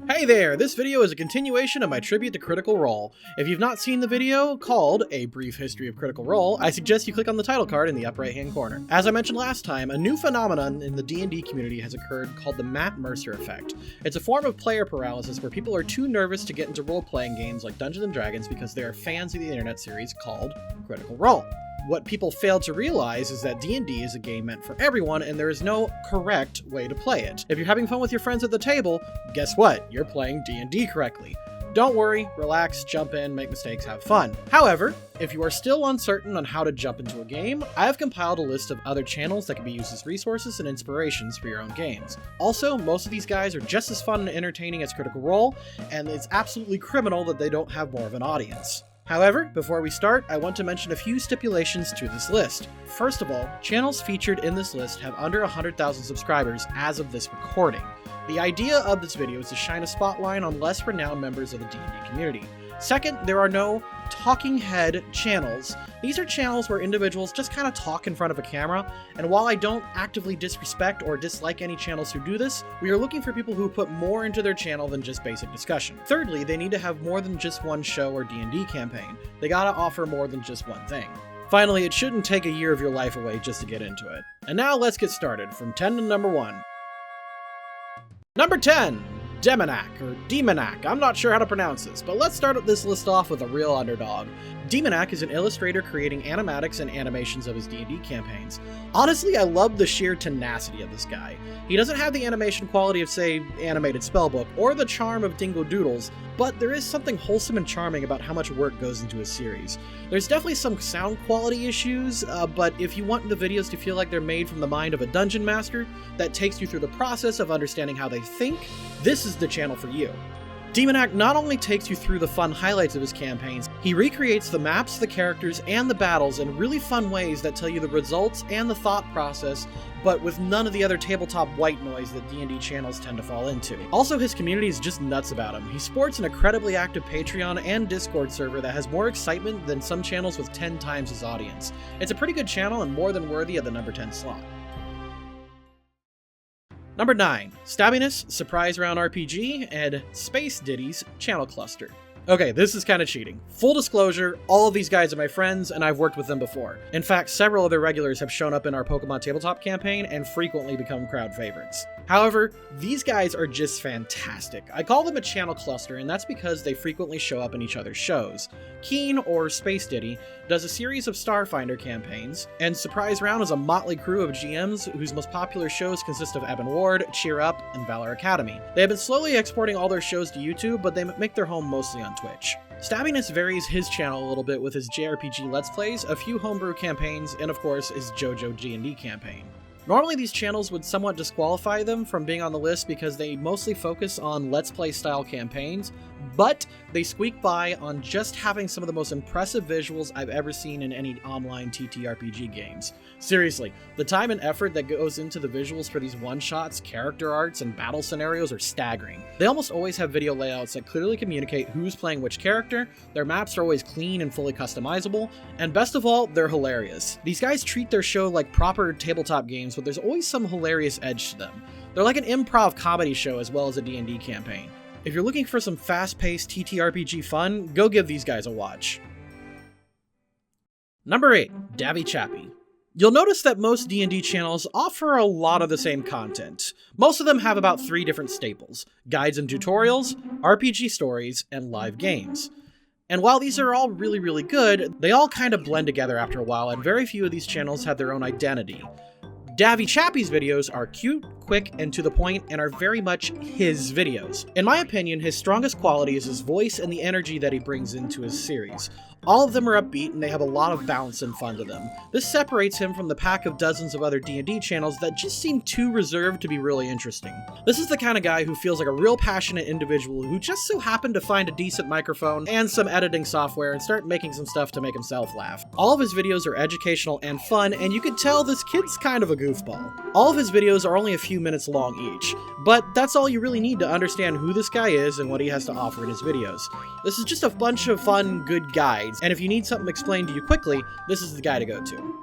Hey there! This video is a continuation of my tribute to Critical Role. If you've not seen the video called A Brief History of Critical Role, I suggest you click on the title card in the upper right hand corner. As I mentioned last time, a new phenomenon in the D&D community has occurred called the Matt Mercer effect. It's a form of player paralysis where people are too nervous to get into role-playing games like Dungeons & Dragons because they are fans of the internet series called Critical Role. What people fail to realize is that D&D is a game meant for everyone, and there is no correct way to play it. If you're having fun with your friends at the table, guess what? You're playing D&D correctly. Don't worry, relax, jump in, make mistakes, have fun. However, if you are still uncertain on how to jump into a game, I have compiled a list of other channels that can be used as resources and inspirations for your own games. Also, most of these guys are just as fun and entertaining as Critical Role, and it's absolutely criminal that they don't have more of an audience. However, before we start, I want to mention a few stipulations to this list. First of all, channels featured in this list have under 100,000 subscribers as of this recording. The idea of this video is to shine a spotlight on less renowned members of the D&D community. Second, there are no talking head channels. These are channels where individuals just kind of talk in front of a camera, and while I don't actively disrespect or dislike any channels who do this, we are looking for people who put more into their channel than just basic discussion. Thirdly, they need to have more than just one show or D&D campaign. They gotta offer more than just one thing. Finally, it shouldn't take a year of your life away just to get into it. And now let's get started, from 10 to number 1. Number 10! Demonac, or Demonac, I'm not sure how to pronounce this, but let's start this list off with a real underdog. Demonac is an illustrator creating animatics and animations of his D&D campaigns. Honestly, I love the sheer tenacity of this guy. He doesn't have the animation quality of, say, Animated Spellbook, or the charm of Dingo Doodles, but there is something wholesome and charming about how much work goes into his series. There's definitely some sound quality issues, but if you want the videos to feel like they're made from the mind of a dungeon master that takes you through the process of understanding how they think, this is the channel for you. Demonac not only takes you through the fun highlights of his campaigns, he recreates the maps, the characters, and the battles in really fun ways that tell you the results and the thought process, but with none of the other tabletop white noise that D&D channels tend to fall into. Also, his community is just nuts about him. He sports an incredibly active Patreon and Discord server that has more excitement than some channels with 10 times his audience. It's a pretty good channel and more than worthy of the number 10 slot. Number 9, Stabbiness, Surprise Round RPG, and Space Ditties Channel Cluster. Okay, this is kind of cheating. Full disclosure, all of these guys are my friends, and I've worked with them before. In fact, several of their regulars have shown up in our Pokemon Tabletop campaign and frequently become crowd favorites. However, these guys are just fantastic. I call them a channel cluster, and that's because they frequently show up in each other's shows. Keen, or Space Ditty, does a series of Starfinder campaigns, and Surprise Round is a motley crew of GMs whose most popular shows consist of Ebb and Ward, Cheer Up, and Valor Academy. They have been slowly exporting all their shows to YouTube, but they make their home mostly on Twitch. Stabbiness varies his channel a little bit with his JRPG Let's Plays, a few homebrew campaigns, and of course his JoJo D&D campaign. Normally these channels would somewhat disqualify them from being on the list because they mostly focus on Let's Play style campaigns, but they squeak by on just having some of the most impressive visuals I've ever seen in any online TTRPG games. Seriously, the time and effort that goes into the visuals for these one-shots, character arts, and battle scenarios are staggering. They almost always have video layouts that clearly communicate who's playing which character, their maps are always clean and fully customizable, and best of all, they're hilarious. These guys treat their show like proper tabletop games, but there's always some hilarious edge to them. They're like an improv comedy show as well as a D&D campaign. If you're looking for some fast-paced TTRPG fun, go give these guys a watch. Number 8, Dabby Chappie. You'll notice that most D&D channels offer a lot of the same content. Most of them have about 3 different staples: guides and tutorials, RPG stories, and live games. And while these are all really good, they all kind of blend together after a while, and very few of these channels have their own identity. Dabby Chappie's videos are cute, quick, and to the point, and are very much his videos. In my opinion, his strongest quality is his voice and the energy that he brings into his series. All of them are upbeat, and they have a lot of bounce and fun to them. This separates him from the pack of dozens of other D&D channels that just seem too reserved to be really interesting. This is the kind of guy who feels like a real passionate individual who just so happened to find a decent microphone and some editing software and start making some stuff to make himself laugh. All of his videos are educational and fun, and you can tell this kid's kind of a goofball. All of his videos are only a few minutes long each, but that's all you really need to understand who this guy is and what he has to offer in his videos. This is just a bunch of fun, good guides, and if you need something explained to you quickly, this is the guy to go to.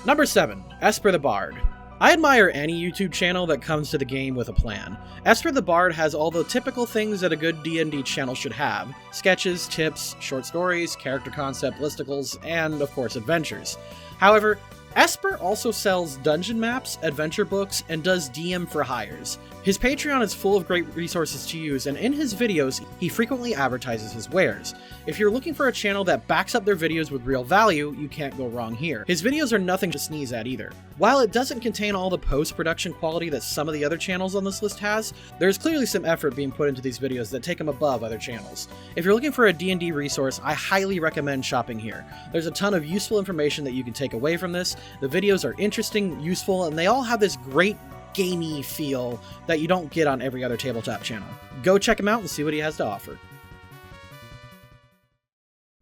Number 7, Esper the Bard. I admire any YouTube channel that comes to the game with a plan. Esper the Bard has all the typical things that a good D&D channel should have: sketches, tips, short stories, character concept listicles, and of course adventures. However, Esper also sells dungeon maps, adventure books, and does DM for hires. His Patreon is full of great resources to use, and in his videos, he frequently advertises his wares. If you're looking for a channel that backs up their videos with real value, you can't go wrong here. His videos are nothing to sneeze at either. While it doesn't contain all the post-production quality that some of the other channels on this list has, there's clearly some effort being put into these videos that take him above other channels. If you're looking for a D&D resource, I highly recommend shopping here. There's a ton of useful information that you can take away from this. The videos are interesting, useful, and they all have this great gamey feel that you don't get on every other tabletop channel. Go check him out and see what he has to offer.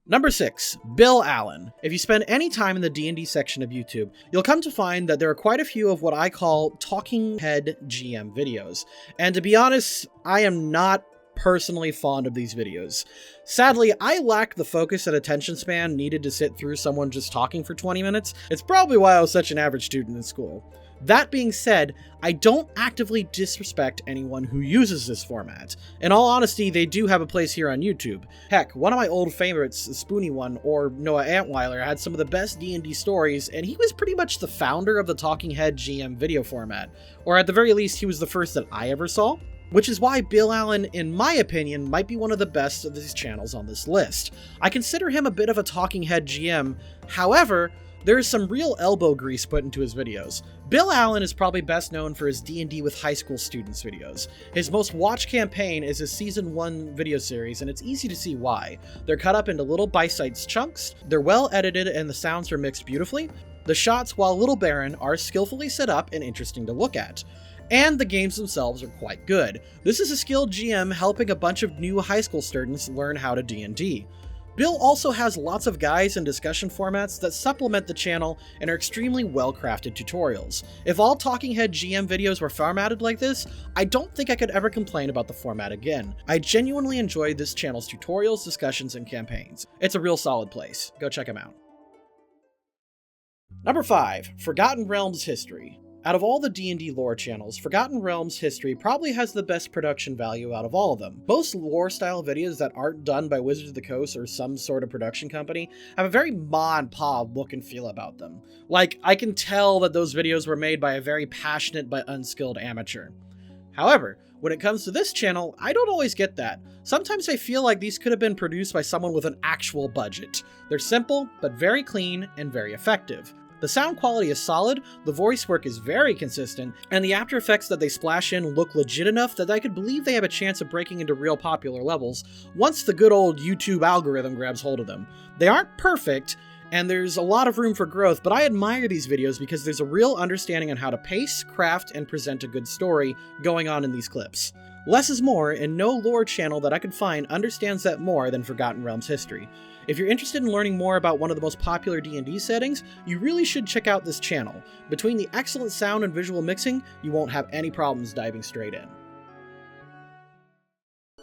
Number 6, Bill Allen. If you spend any time in the D&D section of YouTube, you'll come to find that there are quite a few of what I call talking head GM videos. And to be honest, I am not personally fond of these videos. Sadly, I lack the focus and attention span needed to sit through someone just talking for 20 minutes. It's probably why I was such an average student in school. That being said, I don't actively disrespect anyone who uses this format. In all honesty, they do have a place here on YouTube. Heck, one of my old favorites, Spoony One, or Noah Antweiler, had some of the best D&D stories, and he was pretty much the founder of the Talking Head GM video format. Or at the very least, he was the first that I ever saw. Which is why Bill Allen, in my opinion, might be one of the best of these channels on this list. I consider him a bit of a talking head GM, however, there is some real elbow grease put into his videos. Bill Allen is probably best known for his D&D with high school students videos. His most watched campaign is his Season 1 video series, and it's easy to see why. They're cut up into little bite-sized chunks, they're well edited, and the sounds are mixed beautifully. The shots, while a little barren, are skillfully set up and interesting to look at. And the games themselves are quite good. This is a skilled GM helping a bunch of new high school students learn how to D&D. Bill also has lots of guides and discussion formats that supplement the channel and are extremely well-crafted tutorials. If all Talking Head GM videos were formatted like this, I don't think I could ever complain about the format again. I genuinely enjoy this channel's tutorials, discussions, and campaigns. It's a real solid place. Go check him out. Number 5, Forgotten Realms History. Out of all the D&D lore channels, Forgotten Realms History probably has the best production value out of all of them. Most lore-style videos that aren't done by Wizards of the Coast or some sort of production company have a very ma and pa look and feel about them. Like, I can tell that those videos were made by a very passionate but unskilled amateur. However, when it comes to this channel, I don't always get that. Sometimes I feel like these could have been produced by someone with an actual budget. They're simple, but very clean and very effective. The sound quality is solid, the voice work is very consistent, and the after effects that they splash in look legit enough that I could believe they have a chance of breaking into real popular levels once the good old YouTube algorithm grabs hold of them. They aren't perfect, and there's a lot of room for growth, but I admire these videos because there's a real understanding on how to pace, craft, and present a good story going on in these clips. Less is more, and no lore channel that I could find understands that more than Forgotten Realms History. If you're interested in learning more about one of the most popular D&D settings, you really should check out this channel. Between the excellent sound and visual mixing, you won't have any problems diving straight in.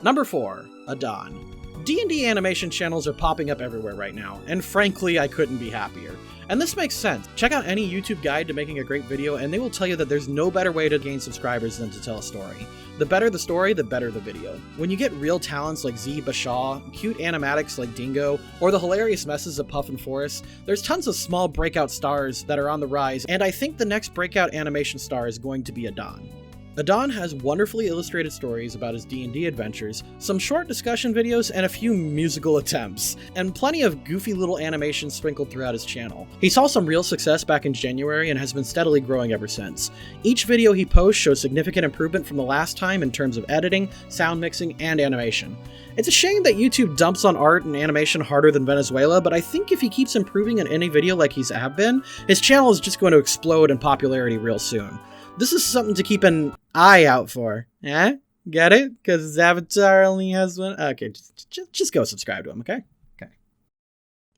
Number 4, Adon. D&D animation channels are popping up everywhere right now, and frankly, I couldn't be happier. And this makes sense. Check out any YouTube guide to making a great video, and they will tell you that there's no better way to gain subscribers than to tell a story. The better the story, the better the video. When you get real talents like Z Bashaw, cute animatics like Dingo, or the hilarious messes of Puff and Forrest, there's tons of small breakout stars that are on the rise, and I think the next breakout animation star is going to be Adon. Adon has wonderfully illustrated stories about his D&D adventures, some short discussion videos, and a few musical attempts, and plenty of goofy little animations sprinkled throughout his channel. He saw some real success back in January and has been steadily growing ever since. Each video he posts shows significant improvement from the last time in terms of editing, sound mixing, and animation. It's a shame that YouTube dumps on art and animation harder than Venezuela, but I think if he keeps improving in any video like he's have been, his channel is just going to explode in popularity real soon. This is something to keep an eye out for. Eh? Get it? Because his avatar only has one? Okay, just go subscribe to him, okay? Okay.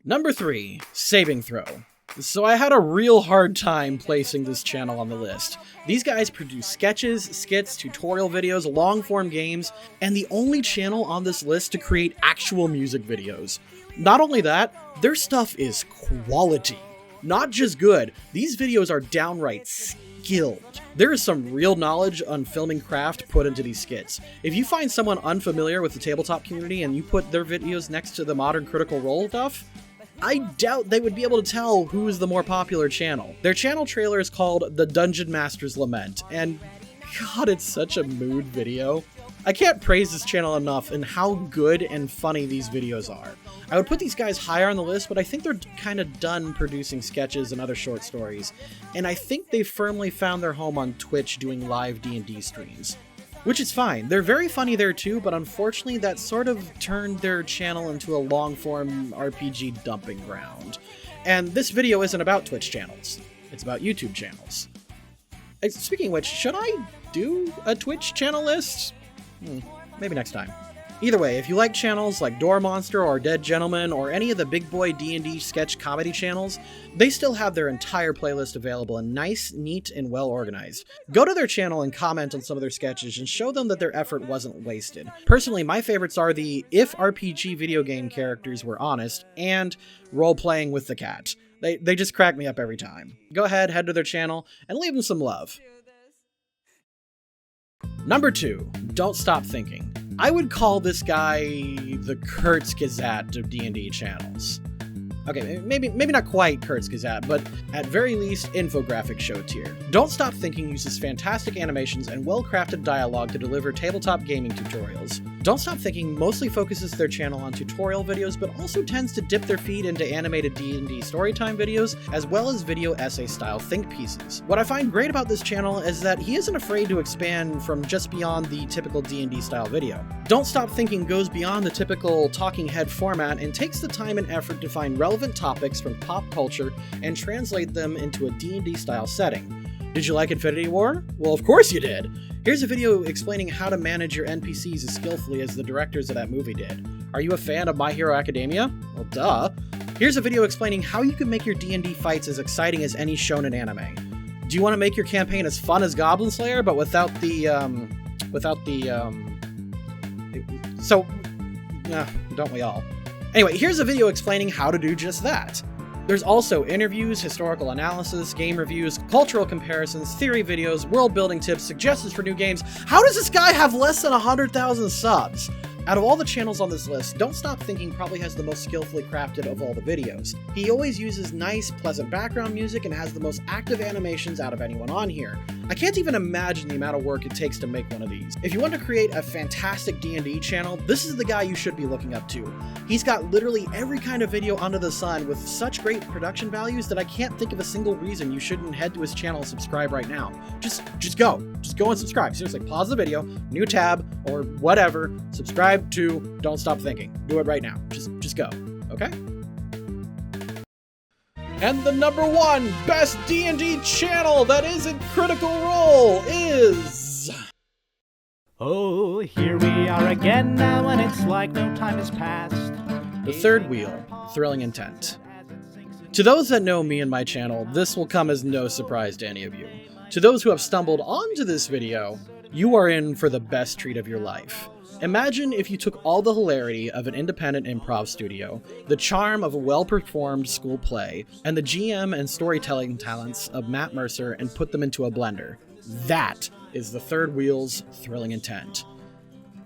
Number 3, Saving Throw. So I had a real hard time placing this channel on the list. These guys produce sketches, skits, tutorial videos, long-form games, and the only channel on this list to create actual music videos. Not only that, their stuff is quality. Not just good, these videos are downright skilled. There is some real knowledge on filming craft put into these skits. If you find someone unfamiliar with the tabletop community and you put their videos next to the modern Critical Role stuff, I doubt they would be able to tell who is the more popular channel. Their channel trailer is called The Dungeon Master's Lament, and God, it's such a mood video. I can't praise this channel enough and how good and funny these videos are. I would put these guys higher on the list, but I think they're kind of done producing sketches and other short stories, and I think they firmly found their home on Twitch doing live D&D streams. Which is fine. They're very funny there too, but unfortunately that sort of turned their channel into a long-form RPG dumping ground. And this video isn't about Twitch channels. It's about YouTube channels. Speaking of which, should I do a Twitch channel list? Maybe next time. Either way, if you like channels like Door Monster or Dead Gentleman or any of the big boy D&D sketch comedy channels, they still have their entire playlist available and nice, neat, and well organized. Go to their channel and comment on some of their sketches and show them that their effort wasn't wasted. Personally, my favorites are the If RPG video game characters were honest and Role-playing with the cat. They just crack me up every time. Go ahead, head to their channel, and leave them some love. Number 2, Don't Stop Thinking. I would call this guy the Kurtz Gazette of D&D channels. Okay, maybe not quite Kurtz Gazette, but at very least infographic show tier. Don't Stop Thinking uses fantastic animations and well-crafted dialogue to deliver tabletop gaming tutorials. Don't Stop Thinking mostly focuses their channel on tutorial videos, but also tends to dip their feet into animated D&D storytime videos, as well as video essay-style think pieces. What I find great about this channel is that he isn't afraid to expand from just beyond the typical D&D style video. Don't Stop Thinking goes beyond the typical talking head format and takes the time and effort to find relevant topics from pop culture and translate them into a D&D style setting. Did you like Infinity War? Well, of course you did! Here's a video explaining how to manage your NPCs as skillfully as the directors of that movie did. Are you a fan of My Hero Academia? Well, duh. Here's a video explaining how you can make your D&D fights as exciting as any shonen anime. Do you want to make your campaign as fun as Goblin Slayer, but without the, don't we all? Anyway, here's a video explaining how to do just that. There's also interviews, historical analysis, game reviews, cultural comparisons, theory videos, world-building tips, suggestions for new games. How does this guy have less than 100,000 subs? Out of all the channels on this list, Don't Stop Thinking probably has the most skillfully crafted of all the videos. He always uses nice, pleasant background music and has the most active animations out of anyone on here. I can't even imagine the amount of work it takes to make one of these. If you want to create a fantastic D&D channel, this is the guy you should be looking up to. He's got literally every kind of video under the sun with such great production values that I can't think of a single reason you shouldn't head to his channel and subscribe right now. Just go and subscribe. Seriously, pause the video, new tab, or whatever, subscribe to Don't Stop Thinking. Do it right now. Just go, okay? And the number 1 best D&D channel that isn't Critical Role is... Oh, here we are again now, and it's like no time has passed. The Third Wheel, Thrilling Intent. To those that know me and my channel, this will come as no surprise to any of you. To those who have stumbled onto this video, you are in for the best treat of your life. Imagine if you took all the hilarity of an independent improv studio, the charm of a well-performed school play, and the GM and storytelling talents of Matt Mercer and put them into a blender. That is the Third Wheel's Thrilling Intent.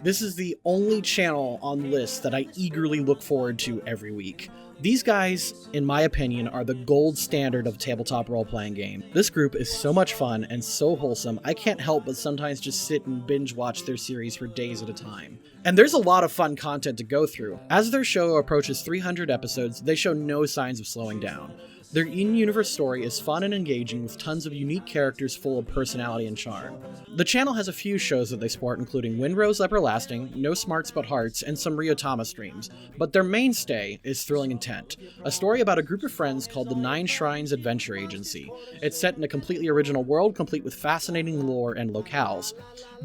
This is the only channel on the list that I eagerly look forward to every week. These guys, in my opinion, are the gold standard of tabletop role-playing game. This group is so much fun and so wholesome, I can't help but sometimes just sit and binge watch their series for days at a time. And there's a lot of fun content to go through. As their show approaches 300 episodes, they show no signs of slowing down. Their in-universe story is fun and engaging with tons of unique characters full of personality and charm. The channel has a few shows that they sport, including Windrose Everlasting, No Smarts But Hearts, and some Ryotama streams, but their mainstay is Thrilling Intent, a story about a group of friends called the Nine Shrines Adventure Agency. It's set in a completely original world, complete with fascinating lore and locales.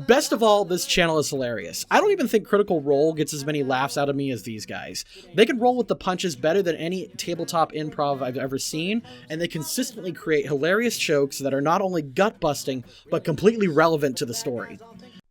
Best of all, this channel is hilarious. I don't even think Critical Role gets as many laughs out of me as these guys. They can roll with the punches better than any tabletop improv I've ever seen, and they consistently create hilarious jokes that are not only gut-busting, but completely relevant to the story.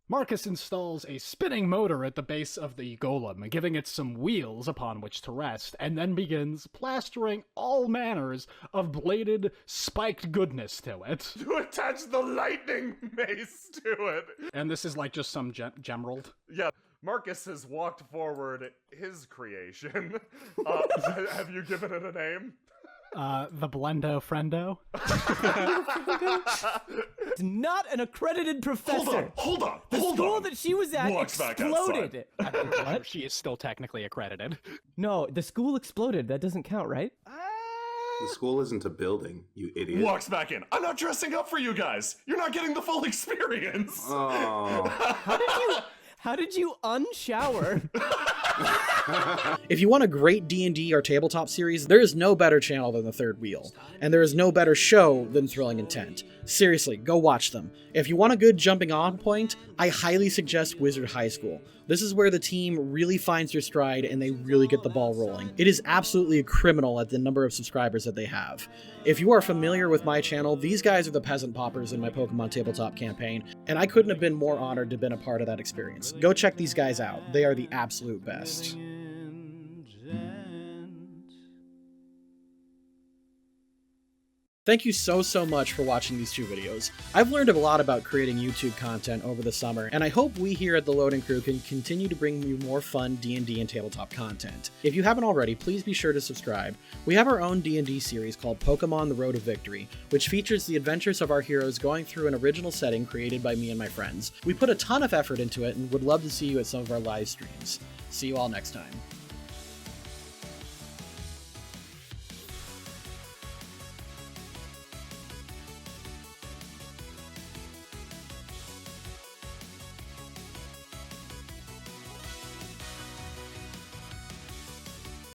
Marcus installs a spinning motor at the base of the golem, giving it some wheels upon which to rest, and then begins plastering all manners of bladed, spiked goodness to it. To attach the lightning mace to it. And this is like just some gemerald. Yeah, Marcus has walked forward his creation. Have you given it a name? The Blendo Friendo. It's not an accredited professor. Hold on. The school that she was at Walks back exploded. What? She is still technically accredited. No, the school exploded. That doesn't count, right? The school isn't a building, you idiot. Walks back in. I'm not dressing up for you guys. You're not getting the full experience. Oh. How did you unshower? If you want a great D&D or tabletop series, there is no better channel than The Third Wheel, and there is no better show than Thrilling Intent. Seriously, go watch them. If you want a good jumping on point, I highly suggest Wizard High School. This is where the team really finds their stride and they really get the ball rolling. It is absolutely criminal at the number of subscribers that they have. If you are familiar with my channel, these guys are the peasant poppers in my Pokemon tabletop campaign, and I couldn't have been more honored to have been a part of that experience. Go check these guys out. They are the absolute best. Thank you so much for watching these two videos. I've learned a lot about creating YouTube content over the summer, and I hope we here at The Loading Crew can continue to bring you more fun D&D and tabletop content. If you haven't already, please be sure to subscribe. We have our own D&D series called Pokemon The Road of Victory, which features the adventures of our heroes going through an original setting created by me and my friends. We put a ton of effort into it and would love to see you at some of our live streams. See you all next time.